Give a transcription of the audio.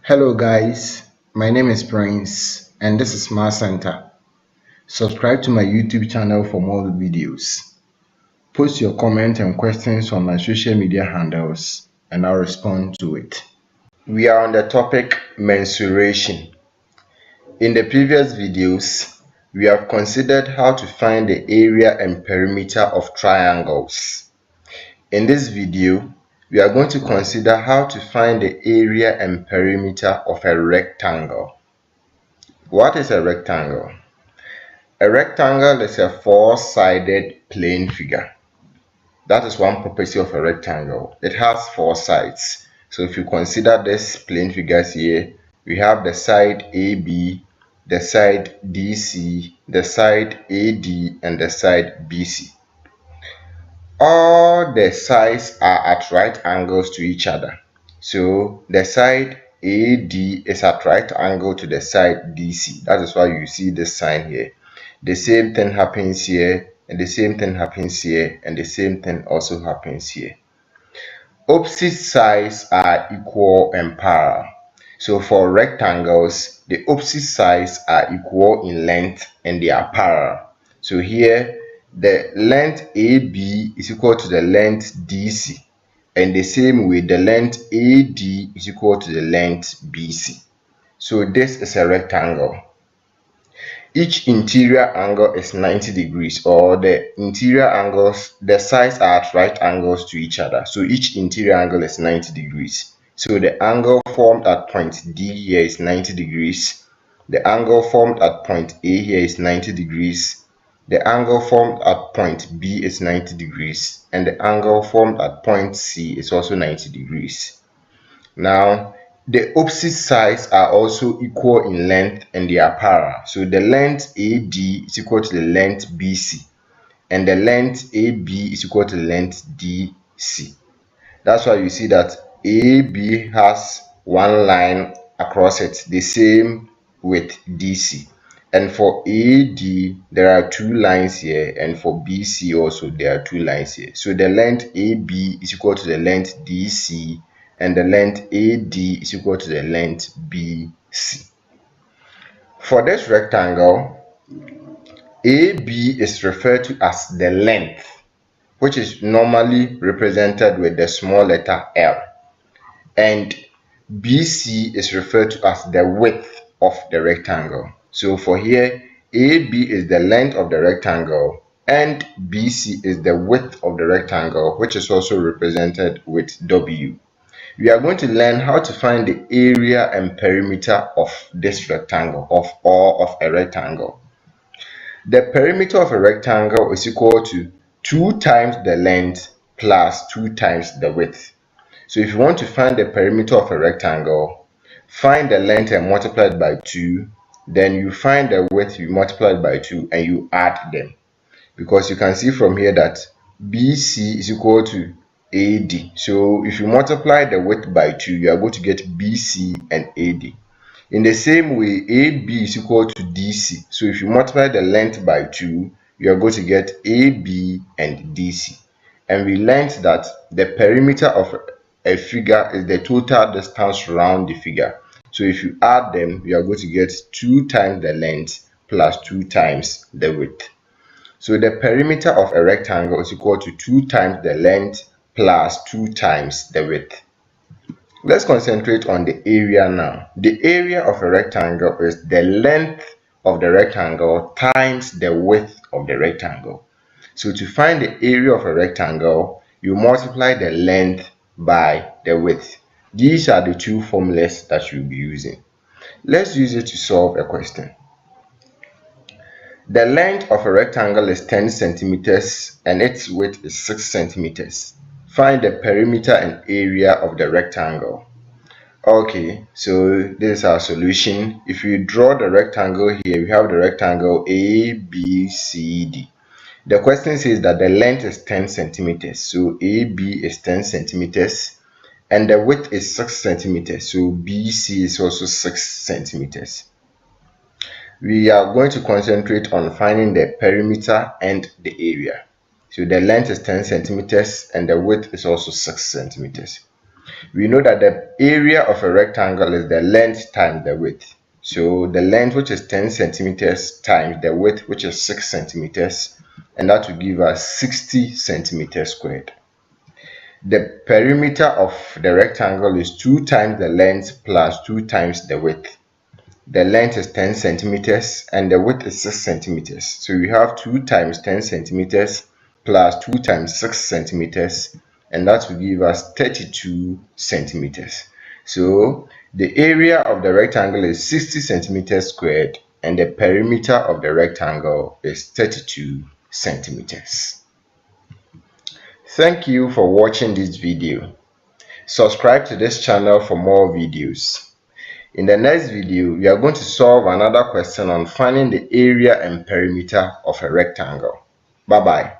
Hello guys, my name is Prince and this is Math Center. Subscribe to my YouTube channel for more videos. Post your comments and questions on my social media handles and I'll respond to it. We are on the topic mensuration. In the previous videos, we have considered how to find the area and perimeter of triangles. In this video, we are going to consider how to find the area and perimeter of a rectangle. What is a rectangle? A rectangle is a four-sided plane figure. That is one property of a rectangle. It has four sides. So if you consider this plane figures here, we have the side AB, the side DC, the side AD, and the side BC. All the sides are at right angles to each other. So the side AD is at right angle to the side DC. That is why you see this sign here. The same thing happens here, and the same thing happens here, and the same thing also happens here. Opposite sides are equal and parallel. So for rectangles, the opposite sides are equal in length and they are parallel. So here, the length AB is equal to the length DC. And the same way, the length AD is equal to the length BC. So this is a rectangle. Each interior angle is 90 degrees, or the interior angles, the sides are at right angles to each other. So each interior angle is 90 degrees. So the angle formed at point D here is 90 degrees. The angle formed at point A here is 90 degrees. The angle formed at point B is 90 degrees. And the angle formed at point C is also 90 degrees. Now, the opposite sides are also equal in length and they are parallel. So the length AD is equal to the length BC and the length AB is equal to the length DC. That's why you see that AB has one line across it, the same with DC. And for AD, there are two lines here, and for BC also there are two lines here. So the length AB is equal to the length DC and the length AD is equal to the length BC. For this rectangle, AB is referred to as the length, which is normally represented with the small letter L. And BC is referred to as the width of the rectangle. So for here, AB is the length of the rectangle and BC is the width of the rectangle, which is also represented with W. We are going to learn how to find the area and perimeter of this rectangle, of a rectangle. The perimeter of a rectangle is equal to 2 times the length plus 2 times the width. So if you want to find the perimeter of a rectangle, find the length and multiply it by 2, then you find the width, you multiply it by 2 and you add them. Because you can see from here that BC is equal to AD. So if you multiply the width by 2, you are going to get BC and AD. In the same way, AB is equal to DC. So if you multiply the length by 2, you are going to get AB and DC. And we learned that the perimeter of a figure is the total distance around the figure. So if you add them, you are going to get 2 times the length plus 2 times the width. So the perimeter of a rectangle is equal to 2 times the length plus 2 times the width. Let's concentrate on the area now. The area of a rectangle is the length of the rectangle times the width of the rectangle. So to find the area of a rectangle, you multiply the length by the width. These are the two formulas that you'll be using. Let's use it to solve a question. The length of a rectangle is 10 centimeters and its width is 6 centimeters. Find the perimeter and area of the rectangle. Okay, so this is our solution. If you draw the rectangle here, we have the rectangle ABCD. The question says that the length is 10 centimeters. So AB is 10 centimeters and the width is 6 centimeters. So BC is also 6 centimeters. We are going to concentrate on finding the perimeter and the area. So the length is 10 centimeters and the width is also 6 centimeters. We know that the area of a rectangle is the length times the width. So the length, which is 10 centimeters, times the width, which is 6 centimeters, and that will give us 60 centimeters squared. The perimeter of the rectangle is 2 times the length plus 2 times the width. The length is 10 centimeters and the width is 6 centimeters. So we have 2 times 10 centimeters plus 2 times 6 centimeters, and that will give us 32 centimeters. So the area of the rectangle is 60 centimeters squared and the perimeter of the rectangle is 32 centimeters. Thank you for watching this video. Subscribe to this channel for more videos. In the next video, we are going to solve another question on finding the area and perimeter of a rectangle. Bye-bye.